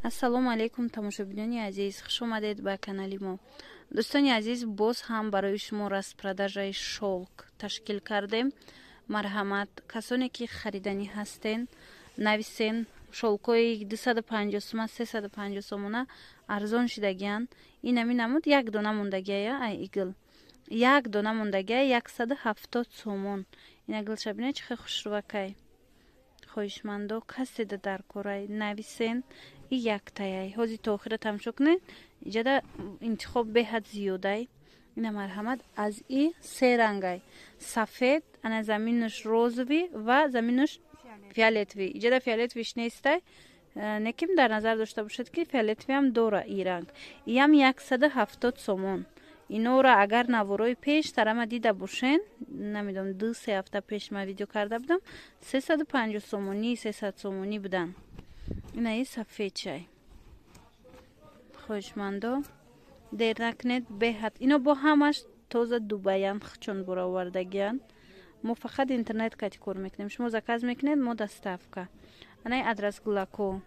ассалому алайкум тамошобинони азиз, хуш омадед ба канали мо. дӯстони азиз, боз ҳам барои шумо распродажаи шолк ташкил кардем. марҳамат, касоне ки харидани ҳастен, нависен. шолкои 250 сомон 350 сомона арзон шидагиян. инами намуд як дона мондагия, ай игл як дона мондагия 170 сомон. ин аглшабине чихе хушрувакай. хоҳишмандо каседа дар корай нависен и яктаяй. ҳози то охира тамошо кунед. иҷада интихоб беҳад зиёдай. ина марҳамат аз и се рангай. сафед, ана заминаш розови ва заминаш фиолетови. иҷада фиолетовиш нестай. неким дар назар дошта бошед ки фиолетовиам дора и ранг. иам 170 сомон. инора агар наворои пеш тарама дида бошен, намедонам 2-3 ҳафта пеш ма видео карда будам, 350 сомони 300 сомони будан. ина и сафед чай. хоҳишмандо дер накунед, беҳад ино бо ҳамаш тоза дубаян хчон баровардагиян. мо фақат интернет кати кор мекунем. шумо заказ мекунед, мо доставка. анай адрес гулако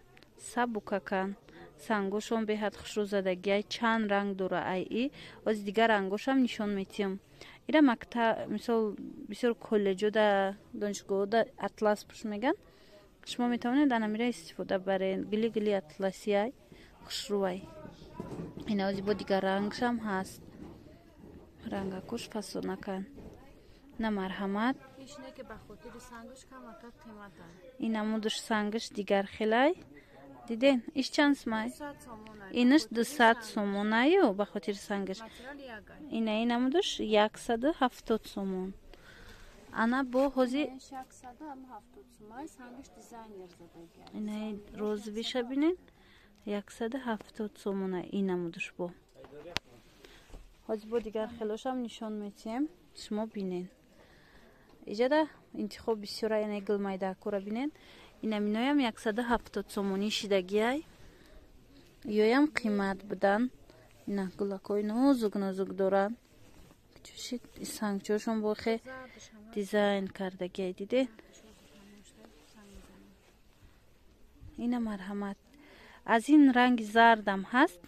сабукакан. сангошон беҳад хушрӯзадагиай, чанд ранг дора ай и оз дигар рангошам нишон метиҳам. ира мактаб мисол бисёр коллеҷо да донишгоҳо да атлас пӯш меган. шумо метавонед анамира истифода баред. гили атласиай хушрӯай. ина ози бо дигар рангшам ҳаст. рангакуш фасонакан. на марҳамат. ина мудуш сангаш дигар хелай. диден иш чанд смай? инаш 200 сомонаю ба хотири сангаш. ина намудуш 170 сомон. ана бо ҳози ина розовиша бинед 170 сомона. ин намудуш бо ҳози бо дигар хелошам нишон метиҳем. шумо бинед. иҷада интихоб бисёра. яна гилмайдакура бинед. инаминоям 170 сомонӣ шидагиай. ёям қимат будан. ина гулакои нозук дорад. чушид сангчошон бохе дизайн кардагиай. дидед? ина марҳамат. аз ин ранги зардам ҳаст.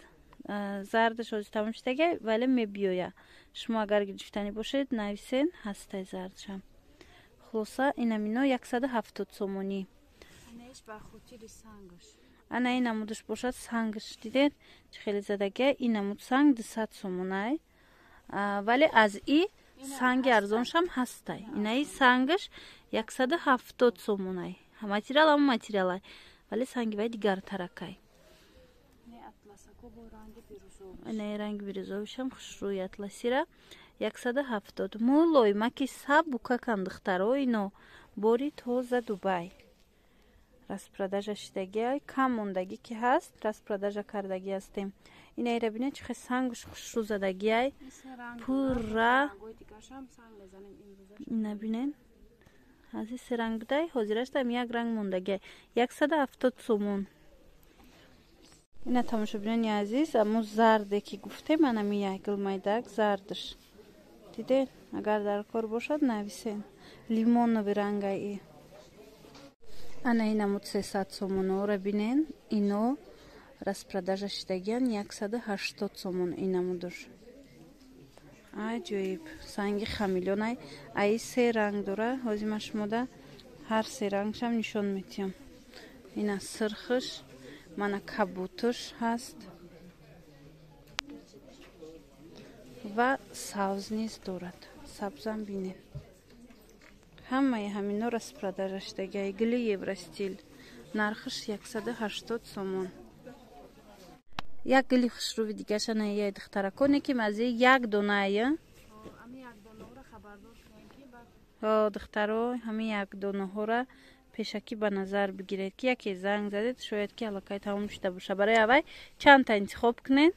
зардаш ози тамом шидагиай, вале мебиёя. шумо агар гирифтани бошед, нависен ҳастай зардшам. хулоса инамино 170 сомонӣ. ана ин намудуш бошад сангаш. дидед чӣ хеле задагия. ин намуд санг 200 сомонай. вале аз и санги арзоншам ҳастай. ина и сангаш 170 сомонай. материал ам материалай, вале санги вай дигартаракай. ина ранги бирӯзовишам хушрӯи атласира 170. молой маки сабукакан духтаро. ино бори тоза дубай. распродажа шидагиай. кам мондагӣ ки ҳаст, распродажа кардагӣ ҳастем. ина ира бинед чихе сангуш хушрӯ задагиай. пурра. ина бинед аз се ранг будай. ҳозираштам як ранг мондагиай. 170 сомон. ина тамошобинони азиз, аму зарде ки гуфтем, анами як гилмайдак зардаш. дидед? агар дар кор бошад нависен. лимонови ранgai и. ана инамуд 300 сомонора бинен. ино распродажа шидагиян 180 сомон. инамудуш аҷоиб санги хамилёнай. аи се ранг дора. ҳозир ман шумода ҳар се рангшам нишон метиҳам. ина сирхиш, мана кабутуш ҳаст ва сабз низ дорад. сабзам бинед. ҳамаи ҳамино распродажа шидагиай. гили евростил. нархиш 180 сомон. як гили хушрӯви дигашана яй духтараконе ки мази як доная. духтаро ҳами як донаҳора пешакӣ ба назар бигиред ки яке занг задед, шояд ки аллакай тамом шуда боша. барои аввай чандта интихоб кунед.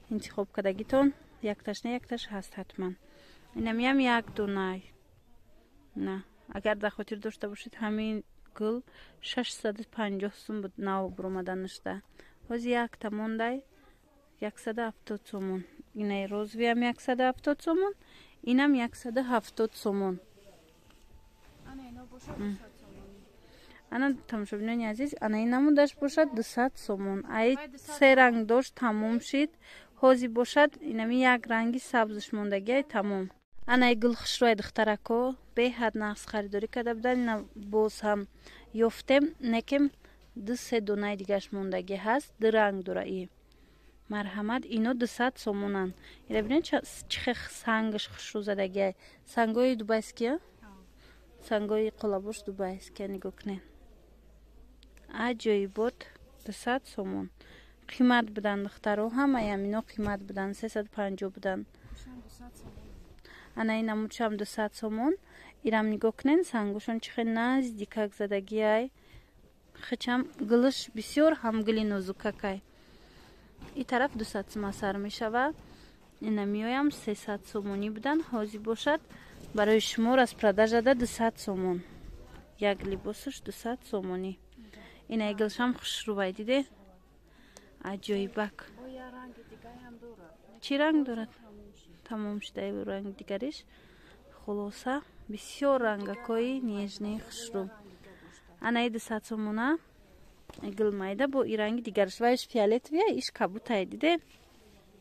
интихоб кардагитон якташ не якташ ҳаст ҳатман. инамиам як донай. на агар дар хотир дошта бошед, ҳамин гул 650 сум буд нав буромаданашда. ҳози якта мондай 170 сомон. инаи розовиам 170 сомон. инам 170 сомон. ана тамошобинони азиз, ана ин намудаш бошад 200 сомон. Ай 3 ранг дошт, тамом шид. Ҳозир бошад инами як ранги сабзш мондаги ай тамом. Ана ай гулхушрӯи духтарако беҳад нағз харидорӣ карда будан. Ина боз ҳам ёфтем, некем 2-3 донаи дигаш мондаги ҳаст. 2 ранг дора и. Марҳамат, ино 200 сомонан. Ира бинед чихе сангаш хушрӯ задаги ай. Сангои дубайския? Сангои қолабош дубайския, нигоҳ кунед. Аҷоибот 200 сомон. Қимат будан духтаро, ҳамаям ино қимат будан, 350 будан. Ана ин намудшам 200 сомон. Ирам нигоҳ кунед, сангошон чихе наздикак задаги ай. Хичам гулш бисёр ҳам гули нозукакай. И тараф 200 сума сар мешава. Ина меоям 300 сомонӣ будан. Ҳозир бошад барои шумо распродажада 200 сомон. Як либосаш 200 сомонӣ. Ина гулшам хушрӯвай диде? Аҷоибак. Чӣ ранг дорад? Тамом шуда ранг дигариш. Хулоса бисёр рангакои нежни хушрӯ. Ана 200 сомона. Гулмайда бо и ранги дигарш. Вайш фиолетовия, иш кабутай диде?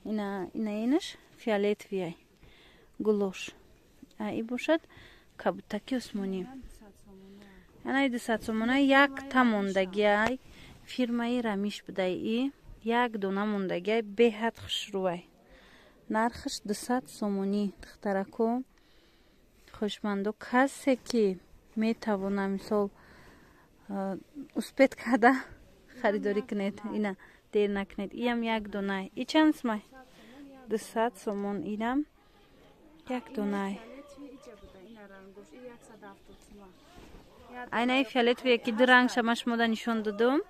Ина инаш фиолетовия. Гулош. А и бошад кабутаки осмонӣ. Ана 200 сомона як та мондаги ай. Фирмаи Рамиш будай и. Як дона мондаги ай беҳад хушрӯай. Нархаш 200 сомонӣ. Духтарако хушмандо касе ки метавона мисол успед карда харидорӣ кунед. Ина дер накунед. Иям як донай. И чанд сумай? 200 сомон ирам. Як донай. Айнаи фиолетовие ки 2 ранг шама шумода нишон додум.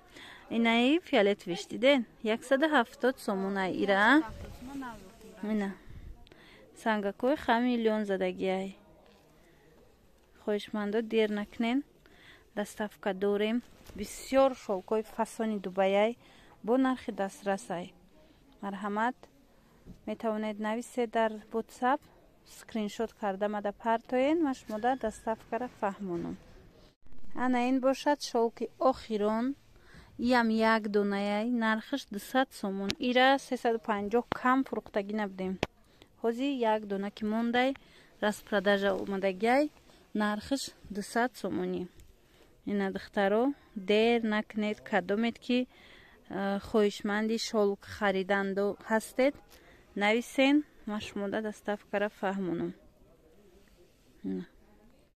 Инаи фиолетовиш диден? 170 сомон ай ира. Ина сангакои хамиллион задаги ай. Хоҳишмандо дер накунен. Доставка дорем. Бисёр шолкои фасони дубайай бо нархи дастрас ай. Марҳамат, метавонед нависед дар WhatsApp, скриншот карда мада партоен ва шумода доставкара фаҳмонам. Ана ин бошад шолки охирон. Иям як донаяй. Нархаш 200 сомон. Ира 350 кам фурӯхтагӣ набудем. Ҳозир як дона ки мондай распродажа омадагиай. Нархаш 200 сомонӣ. Ина духтаро дер накунед, кадомед ки хоҳишманди шолк харидандо ҳастед, нависен ва шумода доставкара фаҳмонам.